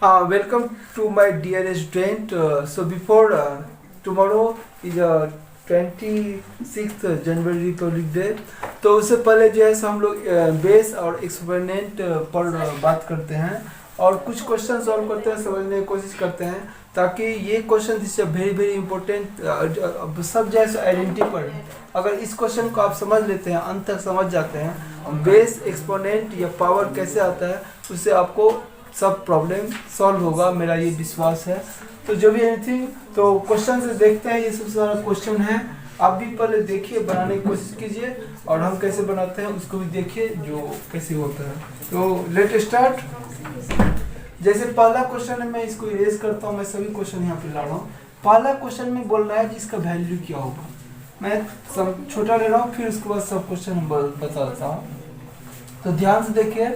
Welcome to my dear student. So before tomorrow is 26th January Republic Day. तो उससे पहले जो है सो हम लोग बेस और एक्सपोनेंट पर बात करते हैं और कुछ क्वेश्चन सॉल्व करते हैं, समझने की कोशिश करते हैं ताकि ये question this very very important सब जो है आइडेंटिटी पर। अगर इस क्वेश्चन को आप समझ लेते हैं, अंत तक समझ जाते हैं, बेस एक्सपोनेंट या पावर कैसे आता है, उससे आपको सब प्रॉब्लम सॉल्व होगा, मेरा ये विश्वास है। तो जो भी एनीथिंग तो क्वेश्चन से देखते हैं, ये सबसे सारा क्वेश्चन है। आप भी पहले देखिए, बनाने की कोशिश कीजिए और हम कैसे बनाते हैं उसको भी देखिए जो कैसे होता है। तो लेट स्टार्ट। जैसे पहला क्वेश्चन है, मैं इसको इरेज करता हूँ, मैं सभी क्वेश्चन यहाँ पे ला रहा हूँ। पहला क्वेश्चन में बोल रहा है जिसका वैल्यू क्या होगा। मैं सब छोटा ले रहा हूँ, फिर उसके बाद सब क्वेश्चन बता देता हूँ। तो ध्यान से देखिए,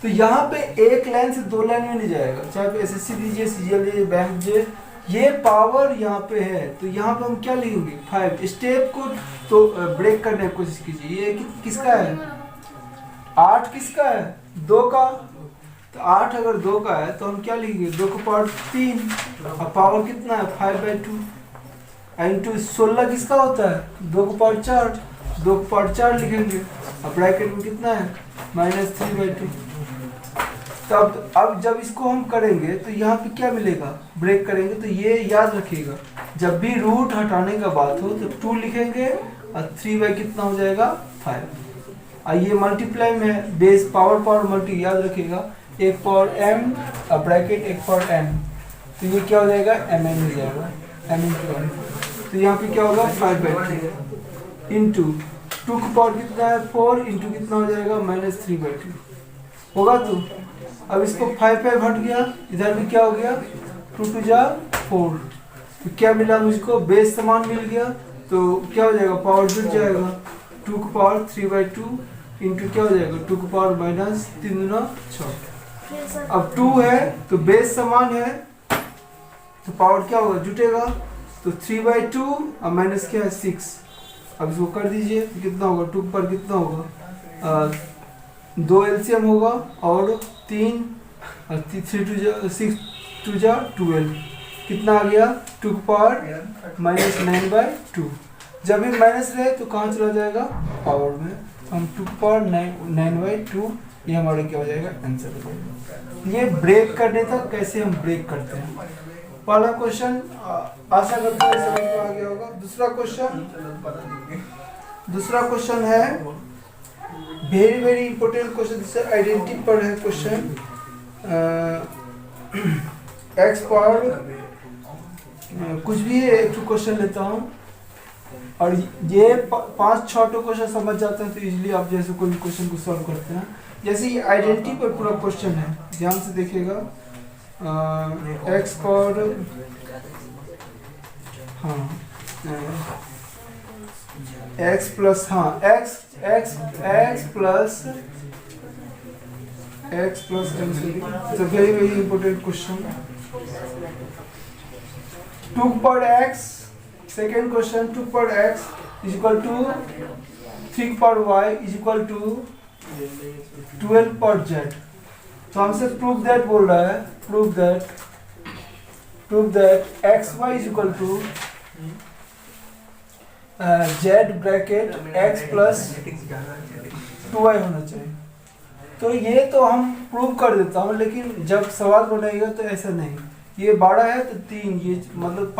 तो यहाँ पे एक लाइन से दो लाइन में नहीं जाएगा, चाहे आप एसएससी दीजिए, सीजीएल दीजिए, बैंक दीजिए, ये पावर यहाँ पे है। तो यहाँ पे हम क्या लिखेंगे 5 स्टेप को तो ब्रेक करने की कोशिश कीजिए। ये किसका है 8, किसका है 2 का। तो 8 अगर 2 का है तो हम क्या लिखेंगे 2 को पावर 3 और पावर कितना है 5/2 इंटू 16 किसका होता है 2 को पावर 4, 2 को पावर 4 लिखेंगे और ब्रैकेट में कितना है -3/2। तब अब जब इसको हम करेंगे तो यहाँ पे क्या मिलेगा, ब्रेक करेंगे तो ये याद रखिएगा, जब भी रूट हटाने का बात हो तो 2 लिखेंगे और 3 कितना हो जाएगा 5। और ये मल्टीप्लाई में बेस पावर मल्टी याद रखिएगा, एक पावर m और ब्रैकेट एक पावर n, तो ये क्या हो जाएगा mn हो जाएगा m इंटू n। तो यहाँ पे क्या होगा 5/2 इंटू 2 का पावर कितना है 4 इंटू कितना हो जाएगा -3/2 होगा। तो अब इसको 5 हट गया, इधर भी क्या हो गया 2 2 जा 4, तो क्या मिला मुझको बेस समान मिल गया। तो क्या हो जाएगा पावर जुड़ जाएगा 2 का पावर 3/2 इंटू क्या हो जाएगा 2 का पावर -3 दूना 6। अब 2 है तो बेस समान है तो पावर क्या होगा जुटेगा, तो 3/2 और माइनस क्या है 6। अब इसको कर दीजिए तो कितना होगा 2 पर कितना होगा 2 एलसीएम होगा और 3 और 3 6 2 जा 12, कितना आ गया 2 पावर -9/2। जब भी माइनस रहे तो कहाँ चला जाएगा पावर में, हम 2 पावर 9/2, ये हमारा क्या हो जाएगा आंसर हो जाएगा। ये ब्रेक करने तक कैसे हम ब्रेक करते हैं, पहला क्वेश्चन आशा करते हैं समझ में आ गया होगा। दूसरा क्वेश्चन है वेरी वेरी इंपॉर्टेंट क्वेश्चन, जिससे आइडेंटिटी पर है क्वेश्चन। एक्स पावर कुछ भी एक क्वेश्चन लेता हूँ और ये 5-6 क्वेश्चन समझ जाते हैं तो इजीली आप जैसे कोई भी क्वेश्चन को सॉल्व करते हैं। जैसे ये आइडेंटिटी पर पूरा क्वेश्चन है, ध्यान से देखिएगा। X power x plus it's a very very important question. 2 पर x, सेकेंड क्वेश्चन 2 पर x इज इक्वल टू 3 पर y इज इक्वल टू 12 पर z। तो हमसे प्रूव दैट बोल रहा है, prove that xy is equal to z bracket x plus 2y होना चाहिए। तो ये तो हम प्रूव कर देता हूँ, लेकिन जब सवाल बनाएगा तो ऐसा नहीं, ये 12 है तो 3, ये मतलब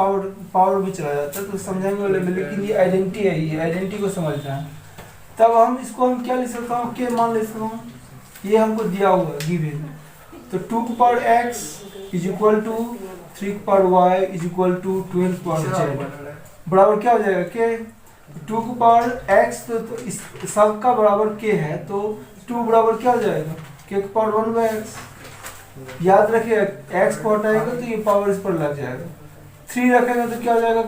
पावर भी चला जाता है तो समझाएंगे वाले में, लेकिन ये आइडेंटिटी है, ये आइडेंटिटी को समझना है। तब हम इसको हम क्या ले सकता हूँ, क्या मान ले सकता हूँ, ये हमको दिया हुआ है गिवन। तो 2 पर x इज इक्वल टू 3 पर y इज इक्वल टू 12 पर z बराबर क्या हो जाएगा के 2 पर x, तो इस सबका बराबर k है तो 2 बराबर क्या हो जाएगा k का पावर 1/x। याद रखिए x को हटाएगा तो ये पावर इस पर लग जाएगा, 3 रखेंगे तो क्या हो जाएगा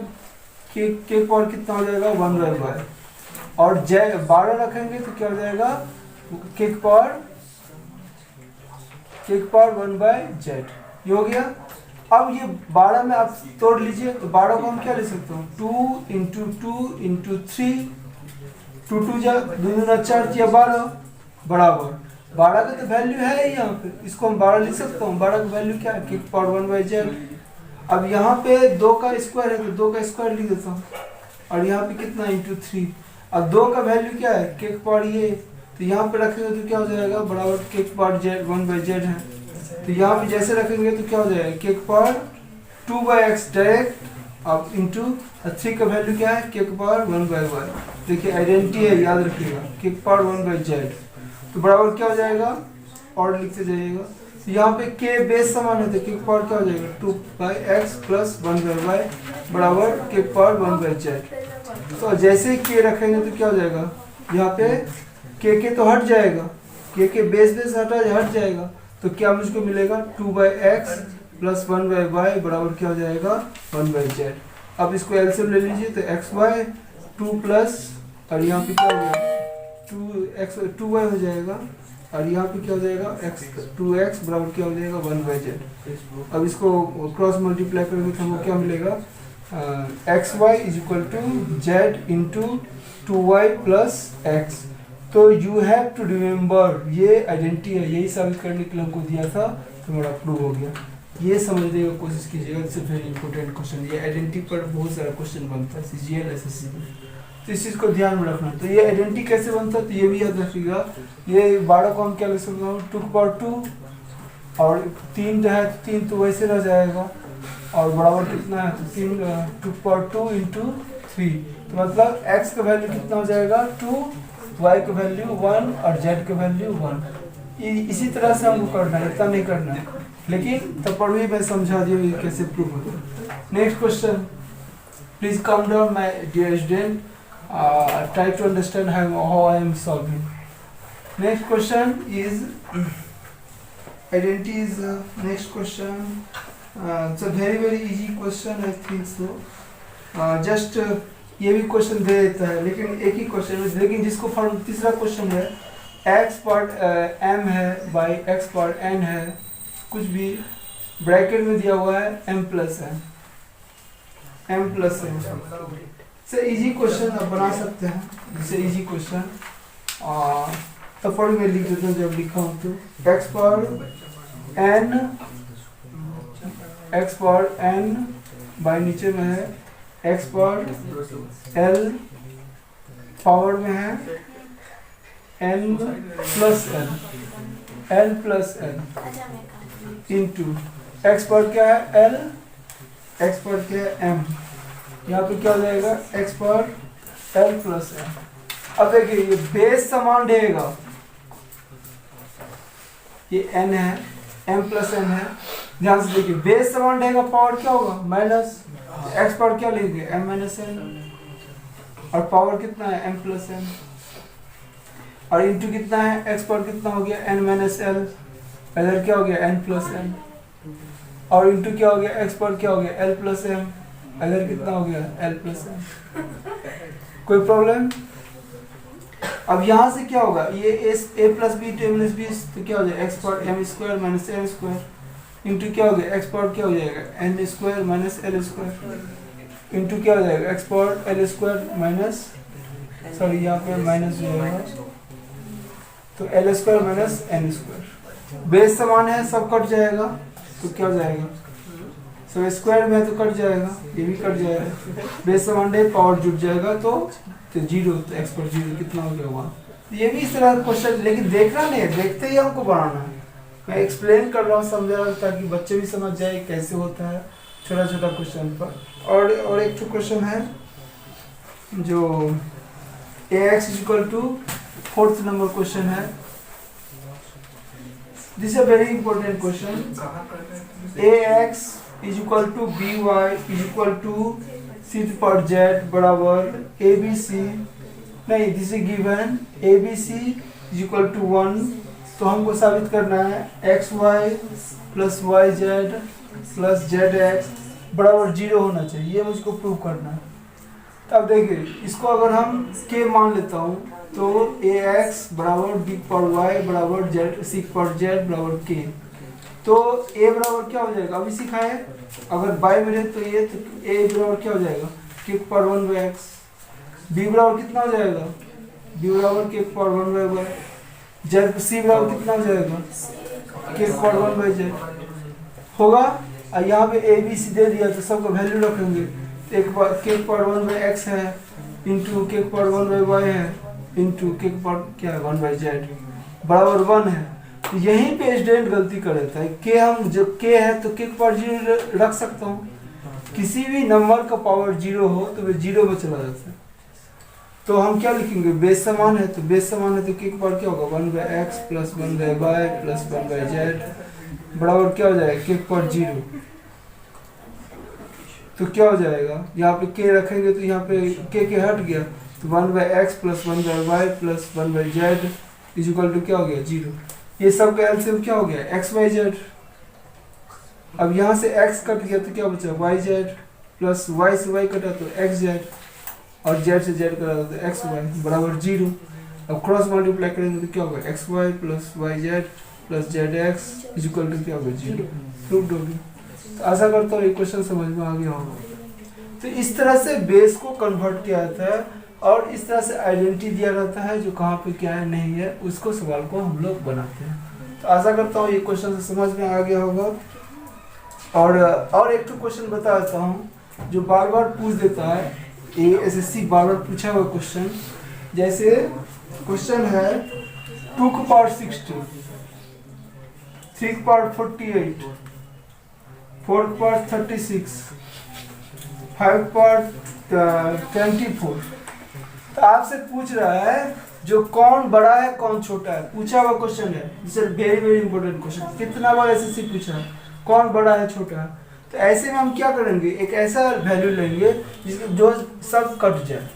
k का पावर कितना हो जाएगा 1/y, और 12 रखेंगे तो क्या हो जाएगा k का पावर 1/z। ये हो गया। अब ये 12 में आप तोड़ लीजिए तो 12 को हम क्या ले सकते हो 2 इंटू 2 इंटू 3, 2 2 जा 2 4 या 12 बराबर 12 का तो वैल्यू है ही यहाँ पे, इसको हम 12 लिख सकता हूँ। 12 का वैल्यू क्या है, के पावर 1/z। अब यहाँ पे 2 का स्क्वायर है तो 2 का स्क्वायर लिख देता हूँ, और यहाँ पे कितना इंटू 3। अब 2 का वैल्यू क्या है, के पावर ये, तो यहाँ पे रखेंगे तो क्या हो जाएगा, बराबर के पावर z 1/z है। तो यहाँ पे जैसे रखेंगे तो क्या हो जाएगा, के पावर 2/x डायरेक्ट, अब इंटू 3 का वैल्यू क्या है, के पावर 1/y। देखिए आइडेंटिटी है, याद रखिएगा, के पावर 1/z। तो बराबर क्या हो जाएगा, और लिखते जाइएगा। तो यहाँ पे के बेस समान है तो के पावर क्या हो जाएगा, 2/x प्लस 1/y बराबर के पावर 1/z। तो जैसे ही के रखेंगे तो क्या हो जाएगा, यहाँ पे के तो हट जाएगा, के बेस हट जाएगा, तो क्या मुझको मिलेगा, 2/x प्लस 1/y बराबर क्या हो जाएगा, 1/z। अब इसको एलसीएम ले लीजिए तो xy 2 प्लस, और यहाँ पे क्या हो गया, 2y हो जाएगा, और यहाँ पे क्या हो जाएगा, 2x बराबर क्या हो जाएगा, 1/z। अब इसको क्रॉस मल्टीप्लाई करेंगे तो हमको क्या मिलेगा, xy is equal to z into 2y plus x। तो यू हैव टू रिमेम्बर, ये आइडेंटिटी है, यही साबित करने के लिए हमको दिया था, तो मेरा प्रूव हो गया। ये समझने की कोशिश कीजिएगा, इट्स वेरी इंपॉर्टेंट क्वेश्चन। ये आइडेंटिटी पर बहुत सारा क्वेश्चन बनता है सीजीएल एसएससी में, तो इस चीज़ को ध्यान में रखना। तो ये आइडेंटिटी कैसे बनता है, तो ये भी याद रखिएगा। ये 12 को हम क्या लिख सकते हैं, 2/2, और 3 जो है 3 तो वैसे रह जाएगा, और बराबर कितना है, तो 2/2 इंटू 3, तो मतलब x का वैल्यू कितना हो जाएगा, 2, y का वैल्यू 1 और z का वैल्यू 1। इसी तरह से हमको करना है, इतना नहीं करना है, लेकिन तब पर भी मैं समझा दिया ये कैसे प्रूव होता है। Next question, please calm down my dear student, try to understand how I am solving. Next question is identity is next question. It's a very easy question I think so. Just ये भी question दे देता है, लेकिन एक ही question है, लेकिन जिसको form तीसरा क्वेश्चन है, x पार्ट m है बाई x पार्ट n है, कुछ भी ब्रैकेट में दिया हुआ है m प्लस n से इजी क्वेश्चन आप बना सकते हैं, जिससे इजी क्वेश्चन तो पढ़ में लिख देते हैं जब लिखा हूँ तो x पावर n बाई नीचे में है x पावर l पावर में है n plus n into x power क्या है l, x पावर क्या है m, यहाँ पे क्या हो जाएगा x power l plus m। अब देखिए ये बेस समान रहेगा, ये n है, m प्लस n है, ध्यान से देखिए बेस समान रहेगा, पावर क्या होगा माइनस, x पावर क्या लिखेंगे m माइनस n, और पावर कितना है m प्लस n, और इंटू कितना है x पावर कितना हो गया n माइनस l, इधर क्या हो गया n प्लस n, और इंटू क्या हो गया x पावर क्या हो गया l प्लस m, इधर कितना हो गया l प्लस m। कोई प्रॉब्लम? अब यहाँ से क्या होगा, ये a plus B two minus B, तो क्या हो जाएगा x power m square minus m square, into क्या हो गया x पावर क्या हो जाएगा n square minus l square, into क्या हो जाएगा x power l square minus, sorry यहाँ पे माइनस हो जाएगा, तो l square minus n square. Base समान है, सब कट जाएगा, तो क्या हो जाएगा, सब स्क्वायर में तो कट जाएगा, ये भी कट जाएगा, बेस समान है, पावर जुट जाएगा, तो जीरो, तो x पर जीरो कितना हो गया 1। ये भी इस तरह का क्वेश्चन, लेकिन देखना नहीं है, देखते ही हमको बनाना है। मैं एक्सप्लेन कर रहा हूँ, समझा रहा हूँ, ताकि बच्चे भी समझ जाए कैसे होता है छोटा छोटा क्वेश्चन पर। और एक क्वेश्चन है जो ax equal to 4th number question है। This is a very important question. ax is equal to by is equal to c पर z बराबर abc, नहीं this is given abc is equal to 1, तो हमको साबित करना है xy plus yz plus zx बराबर 0 होना चाहिए, ये मुझको प्रूव करना है। तब देखिए इसको अगर हम k मान लेता हूँ तो ax बराबर b पर y बराबर z c पर z बराबर k, तो a बराबर क्या हो जाएगा, अभी सिखाए, अगर बाई में रहे तो ये, तो a बराबर क्या हो जाएगा k पर 1/x, b बराबर कितना हो जाएगा, b बराबर k पर 1/y, जेड सी बराबर कितना हो जाएगा के पावर 1 बाई जेड होगा। और यहाँ पे ए बी सी दे दिया तो सबका वैल्यू रखेंगे। एक बार के पावर 1 बाई एक्स है इंटू के पावर 1 बाई वाई है इंटू के पावर क्या है 1 बाई जेड बराबर 1 है। तो यहीं पे स्टूडेंट गलती कर देता है। के हम जो के है तो के पावर 0 रख सकता हूँ। किसी भी नंबर का पावर 0 हो तो वे 0 में चला जाता है। तो हम क्या लिखेंगे बेस समान है तो बेस समान है तो के पावर क्या होगा 1 by X plus 1 by Y plus 1 by Z बराबर क्या हो जाएगा के पावर 0। तो क्या हो जाएगा यहाँ पे के रखेंगे तो यहाँ पे के हट गया तो 1 by X plus 1 by Y plus 1 by Z is equal to क्या हो गया 0। ये सब का एलसीएम क्या हो गया एक्स वाई जेड। अब यहाँ से x कट गया तो क्या बचा वाई जेड प्लस वाई से वाई कटा तो एक्स जेड और जेड से जेड कटा तो एक्स वाई बराबर 0। अब क्रॉस मल्टीप्लाई करेंगे तो क्या होगा X Y plus Y Z plus Z X is equal to क्या होगा 0। प्रूव्ड हो गया। तो आशा करता हूँ ये क्वेश्चन समझ में आ गया होगा। तो इस तरह से बेस को कन्वर्ट किया जाता है और इस तरह से आइडेंटिटी दिया जाता है जो कहाँ पे क्या है नहीं है उसको सवाल को हम लोग बनाते हैं। तो आशा करता हूँ ये क्वेश्चन से समझ में आ गया होगा। और एक तो क्वेश्चन बता देता हूँ जो बार बार पूछ देता है एसएससी बार बार पूछा हुआ क्वेश्चन। जैसे क्वेश्चन है 2 की पावर 60 3 की पावर 48 4 की पावर 36 5 की पावर 24। तो आपसे पूछ रहा है जो कौन बड़ा है कौन छोटा है पूछा हुआ क्वेश्चन है। This is very very important question. कितना बार एसएससी पूछा है कौन बड़ा है छोटा है। तो ऐसे में हम क्या करेंगे एक ऐसा वैल्यू लेंगे जिसके जो सब कट जाए।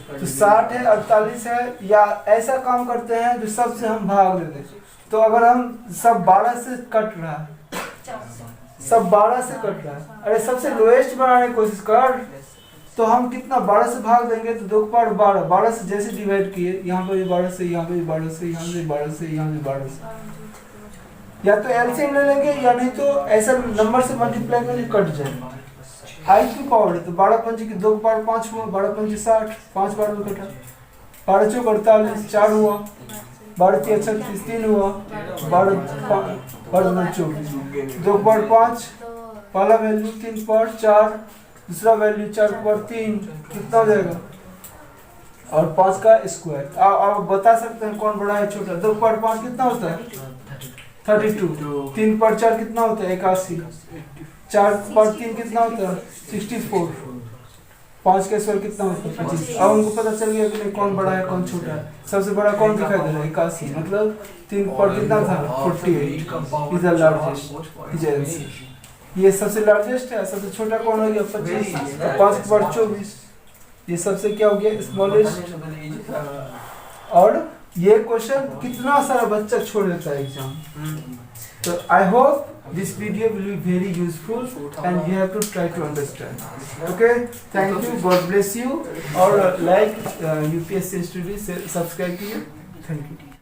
तो 60 है 48 है या ऐसा काम करते हैं जो सब से हम भाग देते हैं। तो अगर हम सब 12 से कट रहा है सब 12 से कट रहा है अरे सबसे लोएस्ट बनाने की कोशिश कर तो हम कितना 12 से भाग देंगे तो 2 की पावर 12 12 से जैसे डिवाइड किए यहाँ पे भी 12 से यहाँ पे भी 12 से यहाँ पे 12 से यहाँ पे 12 से या तो एलसीएम ले लेंगे या नहीं तो ऐसा नंबर से मल्टीप्लाई करके कट जाए। आई की पावर है तो 12 पंच की 2 की पावर 5 हुआ 12 पंच 60 5 बार में कटा 12 चौक 48 4 हुआ 12 3 36 3 हुआ 12 24 2 की पावर 5 पहला वैल्यू 3 की पावर 4 दूसरा वैल्यू 4 की पावर 3 कितना हो जाएगा और 5 का स्क्वायर। आप बता सकते हैं कौन बड़ा है छोटा। 2 की पावर 5 कितना होता है 32 3 पर 4 कितना होता है 81 4 पर 3 कितना होता है 64 5 का स्क्वायर कितना होता है 25। अब उनको पता चल गया कि नहीं कौन बड़ा है कौन छोटा है। सबसे बड़ा कौन दिखाई दे रहा है 81 मतलब 3 पर कितना था 48 is the largest is answer. ये सबसे लार्जेस्ट है। सबसे छोटा कौन हो गया 25 5 पर 24 ये सबसे क्या हो गया स्मॉलेस्ट। और ये क्वेश्चन कितना सारा बच्चा छोड़ देता है एग्जाम। तो I hope this video will be very useful and you have to try to understand. Okay thank you God bless you और लाइक यूपीएससी स्टडी से सब्सक्राइब कीजिए। Thank you.